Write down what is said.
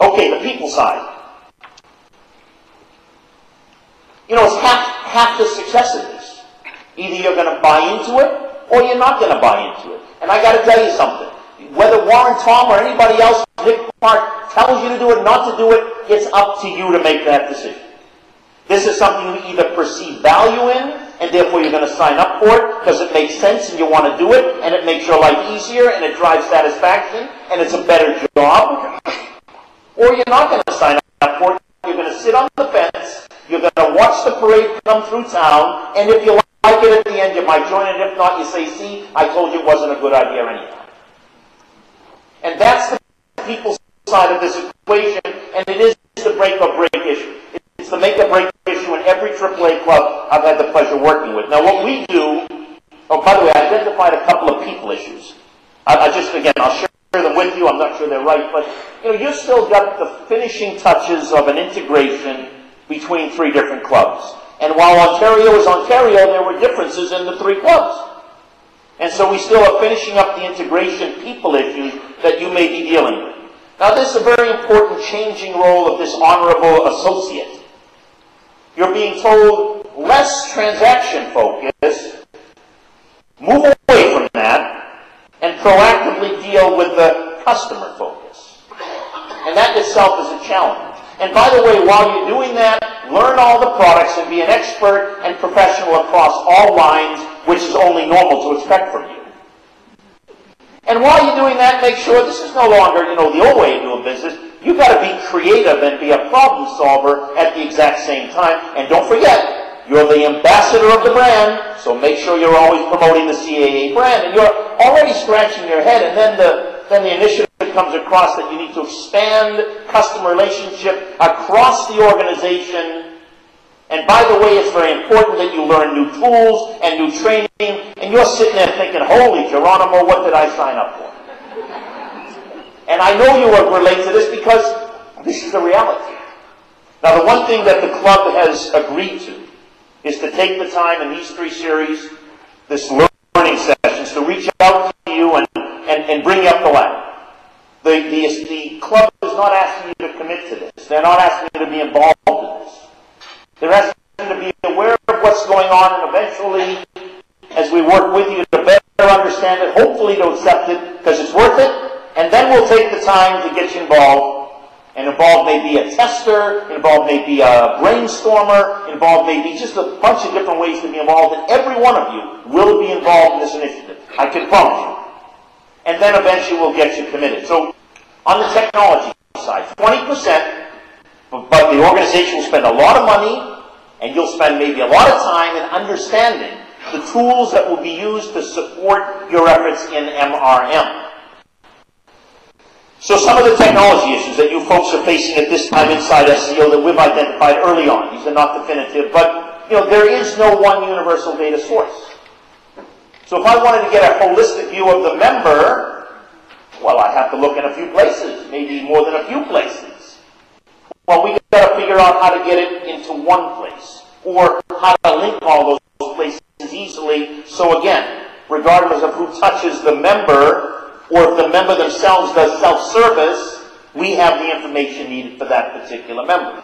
Okay, the people side. You know, it's half the success of this. Either you're going to buy into it, or you're not going to buy into it. And I got to tell you something. Whether Warren, Tom, or anybody else, Nick Clark, tells you to do it, not to do it, it's up to you to make that decision. This is something you either perceive value in, and therefore you're going to sign up for it because it makes sense and you want to do it, and it makes your life easier, and it drives satisfaction, and it's a better job. Or you're not going to sign up for it. You're going to sit on the fence. You're going to watch the parade come through town, and if you like it at the end, you might join it. If not, you say, see, I told you it wasn't a good idea anyhow. And that's the people side of this equation, and it is the make-or-break issue. It's the make-or-break issue in every AAA club I've had the pleasure of working with. Now, what we do, oh, by the way, I identified a couple of people issues. Again, I'll share them with you. I'm not sure they're right, but, you know, you've still got the finishing touches of an integration between three different clubs. And while Ontario is Ontario, there were differences in the three clubs. And so we still are finishing up the integration people issues that you may be dealing with. Now, this is a very important changing role of this honorable associate. You're being told less transaction focus, move away from that, and proactively deal with the customer focus. And that itself is a challenge. And by the way, while you're doing that, learn all the products and be an expert and professional across all lines, which is only normal to expect from you. And while you're doing that, make sure this is no longer, you know, the old way of doing business. You've got to be creative and be a problem solver at the exact same time. And don't forget, you're the ambassador of the brand, so make sure you're always promoting the CAA brand. And you're already scratching your head, and then the initiative comes across that you need to expand customer relationship across the organization. And by the way, it's very important that you learn new tools and new training, and you're sitting there thinking, holy Geronimo, what did I sign up for? And I know you will relate to this because this is the reality. Now, the one thing that the club has agreed to is to take the time in these three series, this learning sessions, to reach out to you and bring you up the ladder. The club is not asking you to commit to this. They're not asking you to be involved in this. They're asking you to be aware of what's going on, and eventually, as we work with you to better understand it, hopefully to accept it, because it's worth it, and then we'll take the time to get you involved. And involved may be a tester, involved may be a brainstormer, involved may be just a bunch of different ways to be involved, and every one of you will be involved in this initiative. I can promise you. And then eventually we'll get you committed. So, on the technology side, 20%, but the organization will spend a lot of money, and you'll spend maybe a lot of time in understanding the tools that will be used to support your efforts in MRM. So some of the technology issues that you folks are facing at this time inside SEO that we've identified early on, these are not definitive, but you know, there is no one universal data source. So if I wanted to get a holistic view of the member, well, I have to look in a few places, maybe more than a few places. Well, we've got to figure out how to get it into one place, or how to link all those places easily. So again, regardless of who touches the member, or if the member themselves does self-service, we have the information needed for that particular member.